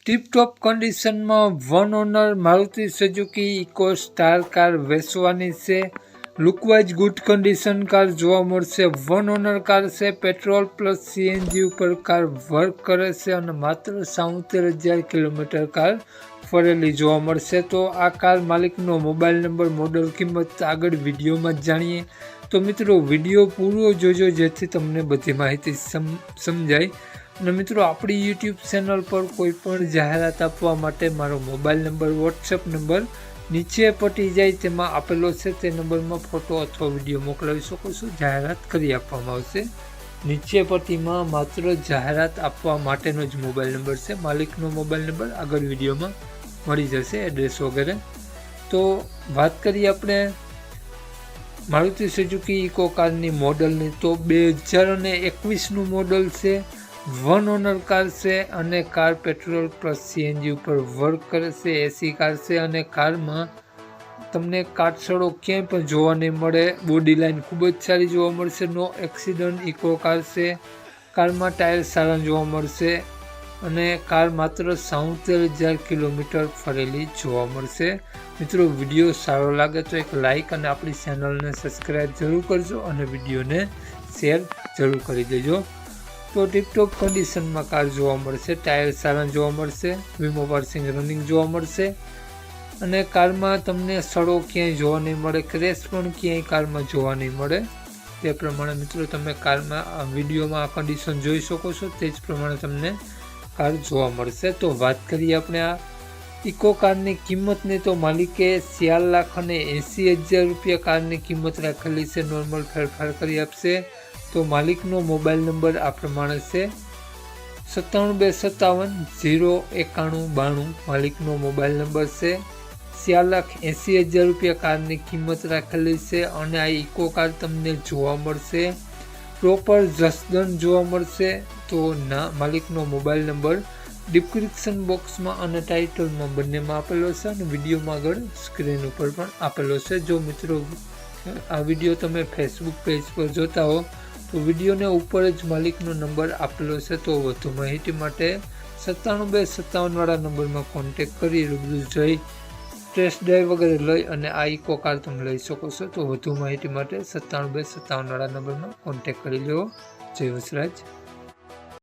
Tiptop કન્ડિશનમાં one owner Maruti Suzuki Eeco star car વેચવાની છે। લુકવાઇઝ ગુડ કન્ડિશન કાર જોવા મળશે। વન ઓનર કાર છે, પેટ્રોલ પ્લસ સીએનજી ઉપર કાર વર્ક કરે છે અને માત્ર 77,000 કિલોમીટર કાર ફરેલી જોવા મળશે। તો આ કાર માલિકનો મોબાઈલ નંબર, મોડલ, કિંમત આગળ વિડીયોમાં જાણીએ। તો મિત્રો વિડીયો પૂરો જોજો જેથી તમને બધી માહિતી સમજાય। અને મિત્રો આપણી યુટ્યુબ ચેનલ પર કોઈ પણ જાહેરાત આપવા માટે મારો મોબાઈલ નંબર, વોટ્સએપ નંબર નીચે પટી જાય તેમાં આપેલો છે। તે નંબરમાં ફોટો અથવા વિડીયો મોકલાવી શકો છો, જાહેરાત કરી આપવામાં આવશે। નીચે પટ્ટીમાં માત્ર જાહેરાત આપવા માટેનો જ મોબાઈલ નંબર છે। માલિકનો મોબાઈલ નંબર આગળ વિડીયોમાં મળી જશે, એડ્રેસ વગેરે। તો વાત કરીએ આપણે મારુતિ સુઝુકી ઇકો કારની મોડલની, તો 2021નું મોડલ છે। વન ઓનર કાર છે અને કાર પેટ્રોલ પ્લસ સીએનજી ઉપર વર્ક કરે છે। એસી કાર છે અને કારમાં તમને કાટછડો ક્યાંય પણ જોવા નહીં મળે। બોડી લાઇન ખૂબ જ સારી જોવા મળશે। નો એક્સિડન્ટ ઇકો કાર છે। કારમાં ટાયર સારા જોવા મળશે અને કાર માત્ર 77,000 કિલોમીટર ફરેલી જોવા મળશે। મિત્રો વિડીયો સારો લાગે તો એક લાઇક અને આપણી ચેનલને સબસ્ક્રાઈબ જરૂર કરજો અને વિડીયોને શેર જરૂર કરી દેજો। તો ટીપટોપ કન્ડિશનમાં કાર જોવા મળશે, ટાયર સારા જોવા મળશે, વીમો પાર્સિંગ રનિંગ જોવા મળશે અને કારમાં તમને સડો ક્યાંય જોવા નહીં મળે, ક્રેશ પણ ક્યાંય કારમાં જોવા નહીં મળે। તે પ્રમાણે મિત્રો તમે કારમાં વિડીયોમાં આ કન્ડિશન જોઈ શકો છો, તે જ પ્રમાણે તમને કાર જોવા મળશે। તો વાત કરીએ આપણે આ ઇકો કારની કિંમતની, તો માલિકે 4,80,000 રૂપિયા કારની કિંમત રાખેલી છે। નોર્મલ ફેરફાર કરી આપશે। તો માલિકનો મોબાઈલ નંબર આ પ્રમાણે છે 9727509192 માલિકનો મોબાઈલ નંબર છે। 4,80,000 રૂપિયા કારની કિંમત રાખેલી છે અને આ ઇકો કાર તમને જોવા મળશે, પ્રોપર જસદન જોવા મળશે। તો માલિકનો મોબાઈલ નંબર ડિસ્ક્રિપ્શન બોક્સમાં અને ટાઇટલમાં બંનેમાં આપેલો છે અને વિડીયોમાં આગળ સ્ક્રીન ઉપર પણ આપેલો છે। જો મિત્રો આ વિડીયો તમે ફેસબુક પેજ પર જોતા હો તો વિડીયોને ઉપર જ માલિકનો નંબર આપેલો છે। તો વધુ માહિતી માટે 9757 વાળા નંબરમાં કોન્ટેક કરી રૂબરૂ જઈ ટેસ્ટ ડ્રાઈવ વગેરે લઈ અને આ ઇકો કાર તમે લઈ શકો છો। તો વધુ માહિતી માટે 9757 વાળા નંબરમાં કોન્ટેક કરી લેવો। જય વસરાજ।